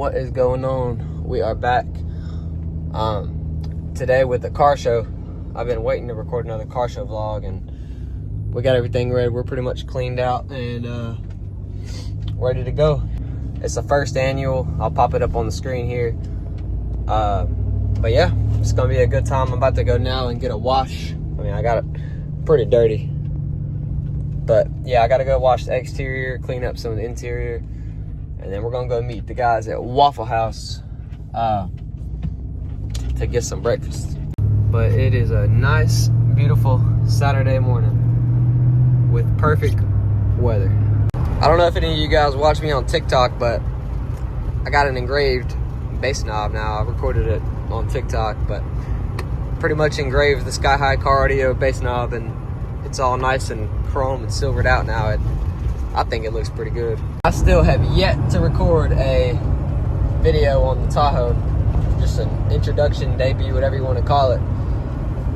What is going on? We are back today with the car show. I've been waiting to record another car show vlog, and we got everything ready. We're pretty much cleaned out and ready to go. It's the first annual. I'll pop it up on the screen here. But yeah, it's gonna be a good time. I'm about to go now and get a wash. I mean, I got it pretty dirty, but yeah, I gotta go wash the exterior, clean up some of the interior, and then we're gonna go meet the guys at Waffle House to get some breakfast. But it is a nice, beautiful Saturday morning with perfect weather. I don't know if any of you guys watch me on TikTok, but I got an engraved bass knob now. I recorded it on TikTok, but pretty much engraved the Sky High car audio bass knob, and it's all nice and chrome and silvered out now. I think it looks pretty good. I still have yet to record a video on the Tahoe, just an introduction, debut, whatever you want to call it.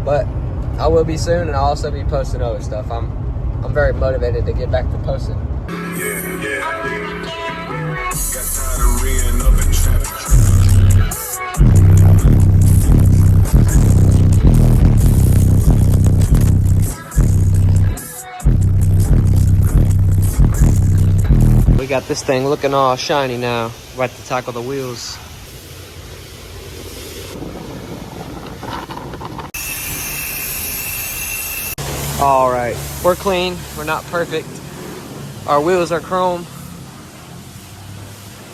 But I will be soon, and I'll also be posting other stuff. I'm very motivated to get back to posting. We got this thing looking all shiny now. About to tackle the wheels. All right, we're clean. We're not perfect. Our wheels are chrome.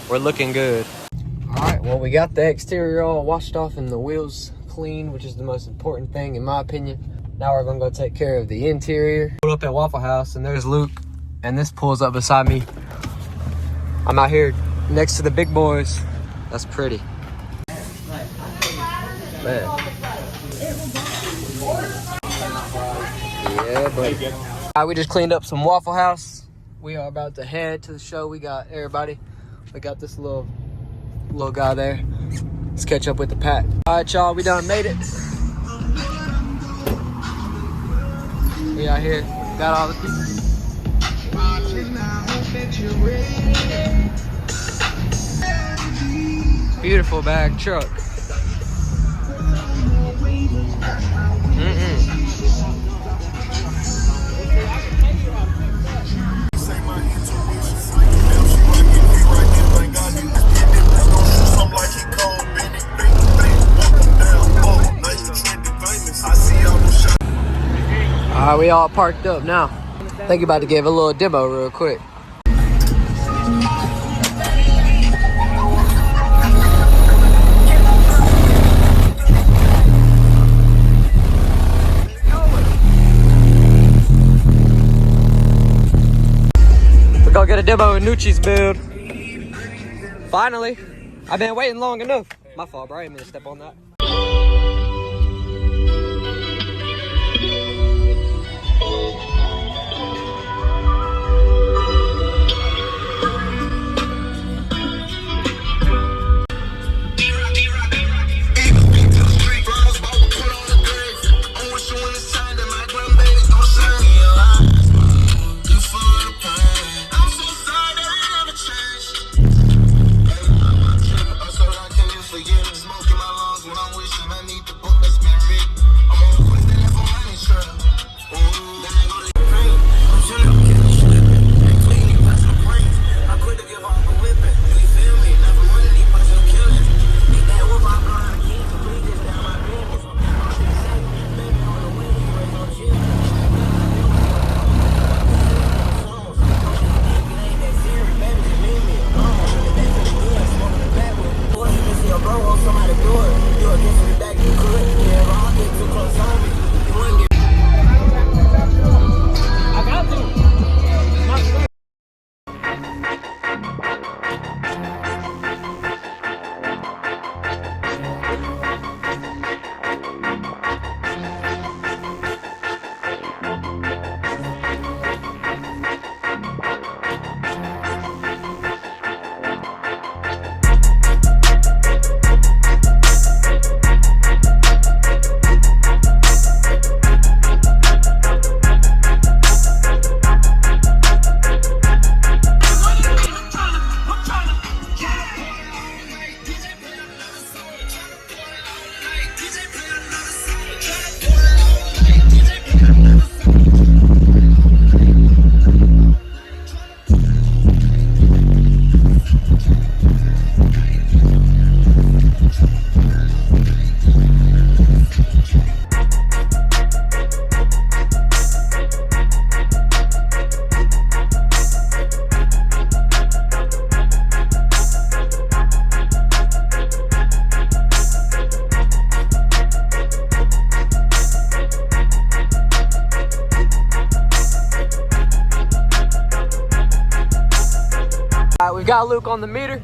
We're looking good. All right, well, we got the exterior all washed off and the wheels clean, which is the most important thing in my opinion. Now we're gonna go take care of the interior. Pull up at Waffle House, and there's Luke, and this pulls up beside me. I'm out here next to the big boys. That's pretty. Man. Yeah, buddy. All right, we just cleaned up some Waffle House. We are about to head to the show. We got everybody. We got this little guy there. Let's catch up with the pack. All right, y'all, we done made it. We out here, got all the people. Beautiful bag truck. All right, we all parked up now. I think you're about to give a little demo real quick. We're gonna get a demo in Nucci's build. Finally. I've been waiting long enough. My fault, bro. I didn't mean to step on that. got Luke on the meter.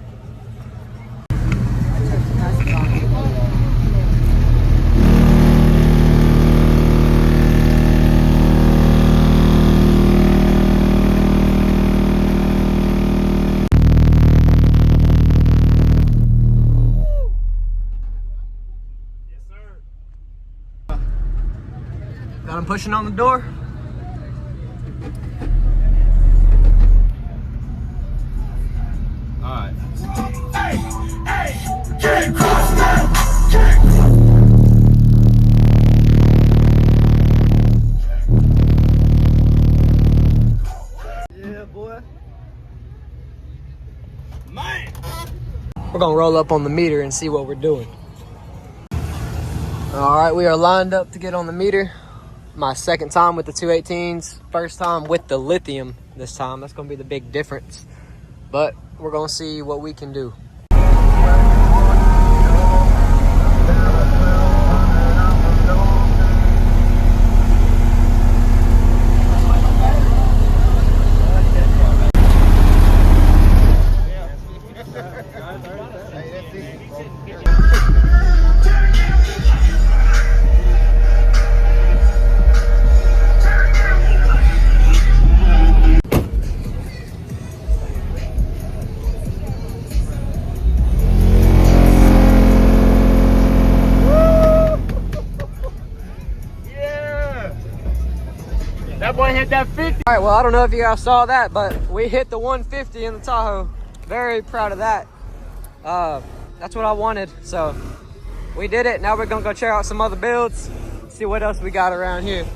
Got him pushing on the door. All right. Yeah, boy. Man. We're gonna roll up on the meter and see what we're doing. All right, we are lined up to get on the meter. My second time with the 218s, first time with the lithium this time. That's gonna be the big difference. But we're gonna see what we can do. That boy hit that 50. All right, well, I don't know if you guys saw that, but we hit the 150 in the Tahoe. Very proud of that. That's what I wanted, so we did it. Now we're gonna go check out some other builds, see what else we got around here.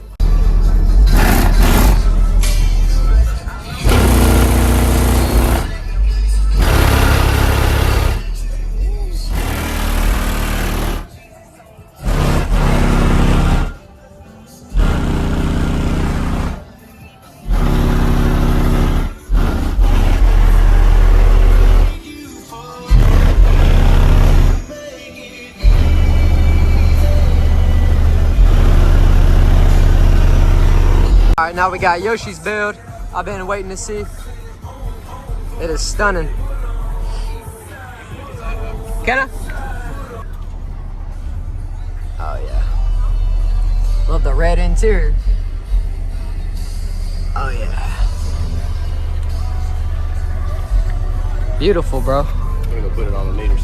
All right, now we got Yoshi's build. I've been waiting to see. It is stunning. Can I? Oh yeah. Love the red interior. Oh yeah. Beautiful, bro. I'm gonna put it on the meter.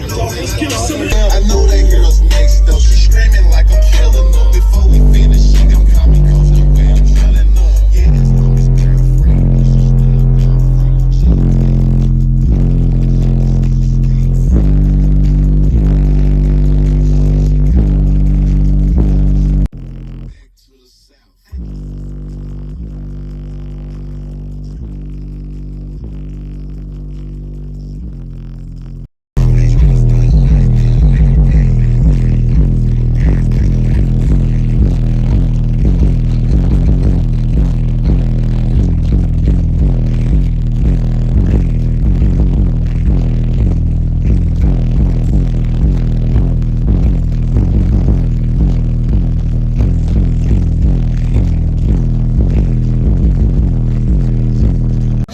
I know that girl's next though. She screaming like I'm killing her. Before we finish, she gon' call me cause the way I'm drilling her. Yeah, that's always girlfriend. Back to the south.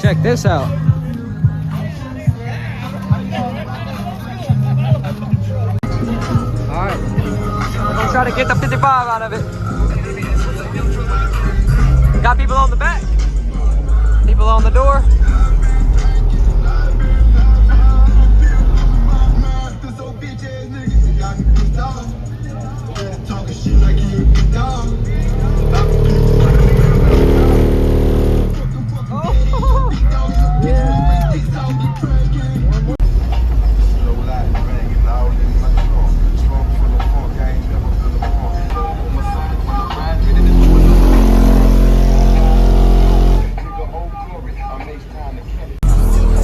Check this out. Alright. We're gonna try to get the 55 out of it. Got people on the back. People on the door.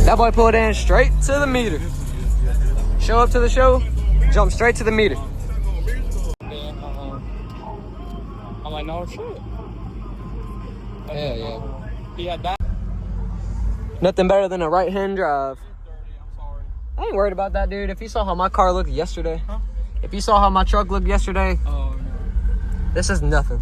That boy pulled in straight to the meter. Show up to the show, jump straight to the meter. I'm like, no shit. Hell yeah. He had that. Nothing better than a right-hand drive. I ain't worried about that, dude. If you saw how my car looked yesterday, if you saw how my truck looked yesterday, Oh, no. this is nothing.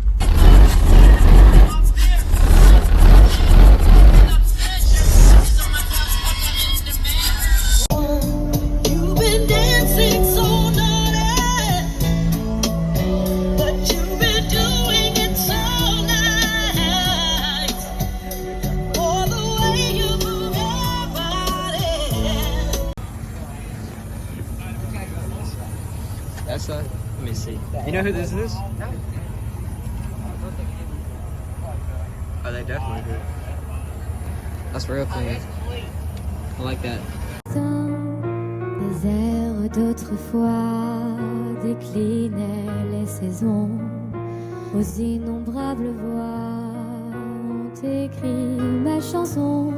That's let me see. You know who this is? Oh, they definitely do. That's real clean. I like that. Les airs d'autrefois déclinaient les saisons. Aux innombrables voix ont écrit ma chanson.